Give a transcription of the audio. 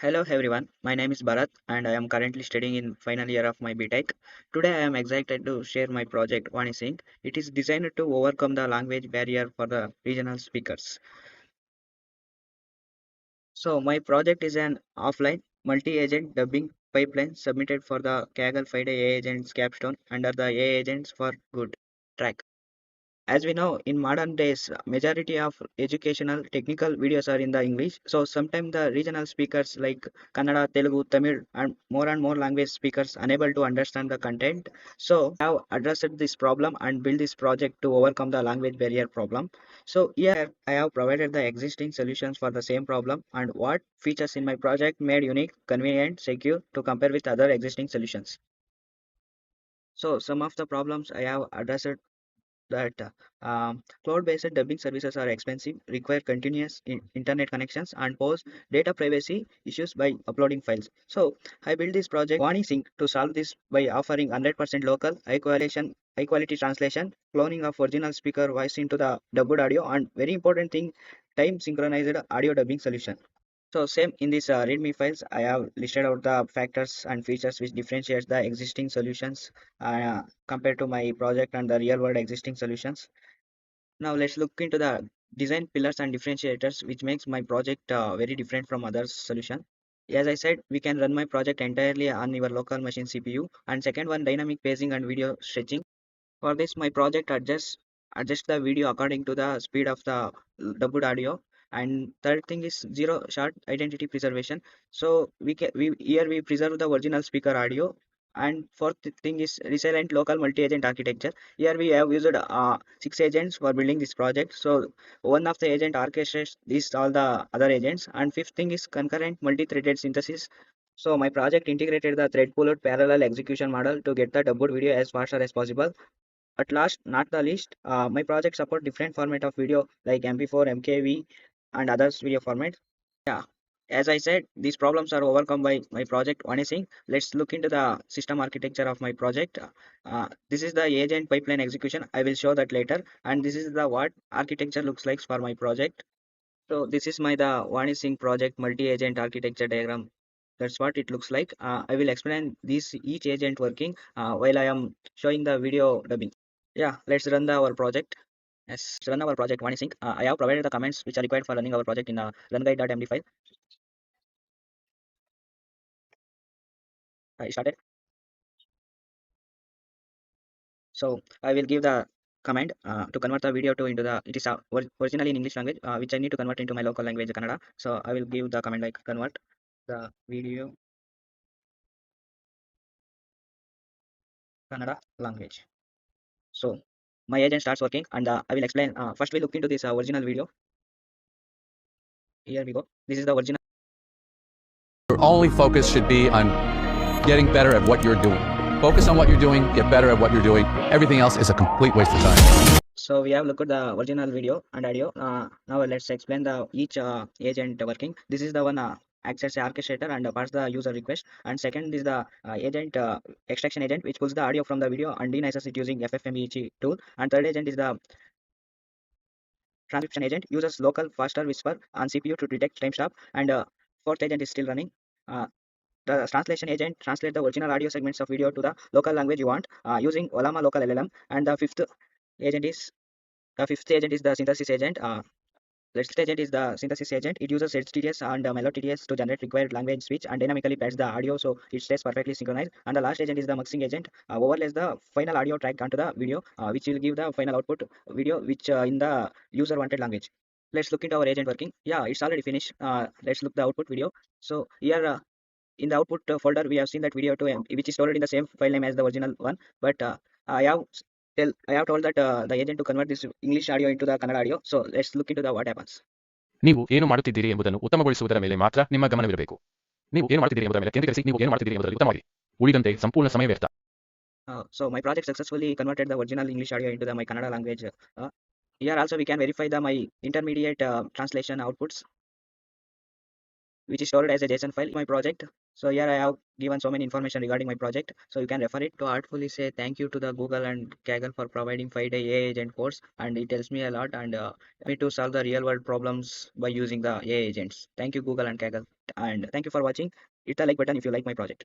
Hello everyone, my name is Bharat and I am currently studying in final year of my BTech. Today I am excited to share my project VaaniSync. It is designed to overcome the language barrier for the regional speakers. So my project is an offline multi-agent dubbing pipeline submitted for the Kaggle 5 AI agents capstone under the AI agents for good track. As we know, in modern days, majority of educational technical videos are in the English. So sometimes the regional speakers like Kannada, Telugu, Tamil, and more language speakers unable to understand the content. So I have addressed this problem and built this project to overcome the language barrier problem. So here I have provided the existing solutions for the same problem and what features in my project made unique, convenient, secure to compare with other existing solutions. So some of the problems I have addressed that cloud-based dubbing services are expensive, require continuous internet connections, and pose data privacy issues by uploading files. So I built this project VaaniSync to solve this by offering 100% local, high quality translation, cloning of original speaker voice into the dubbed audio, and very important thing, time synchronized audio dubbing solution. So same in this README files, I have listed out the factors and features which differentiates the existing solutions compared to my project and the real world existing solutions. Now let's look into the design pillars and differentiators which makes my project very different from other solution. As I said, we can run my project entirely on your local machine CPU, and second one, dynamic pacing and video stretching. For this, my project adjust the video according to the speed of the dubbed audio. And third thing is zero shot identity preservation. So we here we preserve the original speaker audio. And fourth thing is resilient local multi-agent architecture. Here we have used 6 agents for building this project. So one of the agent orchestrates these all the other agents. And fifth thing is concurrent multi-threaded synthesis. So my project integrated the thread pooled parallel execution model to get the dubbed video as faster as possible. At last, not the least, my project support different format of video like MP4, MKV, and others video formats. Yeah, as I said, these problems are overcome by my project VaaniSync. Let's look into the system architecture of my project. This is the agent pipeline execution. I will show that later. And this is the what architecture looks like for my project. So this is my the VaaniSync project multi-agent architecture diagram. That's what it looks like. I will explain this each agent working while I am showing the video dubbing. Yeah, let's run our project. Yes, run our project VaaniSync. I have provided the comments which are required for running our project in runguide.md file. I started. So I will give the command to convert the video to into the it is originally in English language which I need to convert into my local language Kannada. So I will give the command like convert the video Kannada language. So my agent starts working and I will explain. First we look into this original video. Here we go. This is the original. Your only focus should be on getting better at what you're doing. Focus on what you're doing, get better at what you're doing. Everything else is a complete waste of time. So we have looked at the original video and audio. Now let's explain the each agent working. This is the one access orchestrator and pass the user request. And second is the agent extraction agent which pulls the audio from the video and denies it using FFmpeg tool. And third agent is the transcription agent uses local faster whisper on CPU to detect timestamp. And fourth agent is still running. The translation agent translates the original audio segments of video to the local language you want using Ollama local LLM. And agent is the fifth agent is the synthesis agent. Next agent is the synthesis agent. It uses Edge-TTS and MeloTTS to generate required language speech and dynamically pads the audio so it stays perfectly synchronized. And the last agent is the muxing agent. Overlays the final audio track onto the video, which will give the final output video which in the user wanted language. Let's look into our agent working. Yeah, it's already finished. Let's look the output video. So here in the output folder we have seen that video 2 which is stored in the same file name as the original one, but I have told that the agent to convert this English audio into the Kannada audio. So let's look into the what happens. ನೀವು ಏನು ಮಾಡುತ್ತಿದ್ದೀರಿ ಎಂಬುದನ್ನು ಉತ್ತಮಗೊಳಿಸುವುದರ ಮೇಲೆ ಮಾತ್ರ ನಿಮ್ಮ ಗಮನವಿರಬೇಕು. ನೀವು ಏನು ಮಾಡುತ್ತಿದ್ದೀರಿ ಎಂಬುದರ ಮೇಲೆ ಕೇಂದ್ರೀಕರಿಸಿ ನೀವು ಏನು ಮಾಡುತ್ತಿದ್ದೀರಿ ಎಂಬುದರಲ್ಲಿ ಉತ್ತಮವಾಗಿ. ಉಳಿದಂತೆ ಸಂಪೂರ್ಣ ಸಮಯ ವ್ಯರ್ಥ. So my project successfully converted the original English audio into the my Kannada language. Here also we can verify the my intermediate translation outputs. which is stored as a JSON file in my project. So here I have given so many information regarding my project, so you can refer it. To artfully say thank you to the Google and Kaggle for providing 5-day AI agent course, and it helps me a lot and me to solve the real world problems by using the AI agents. Thank you Google and Kaggle, and thank you for watching. Hit the like button if you like my project.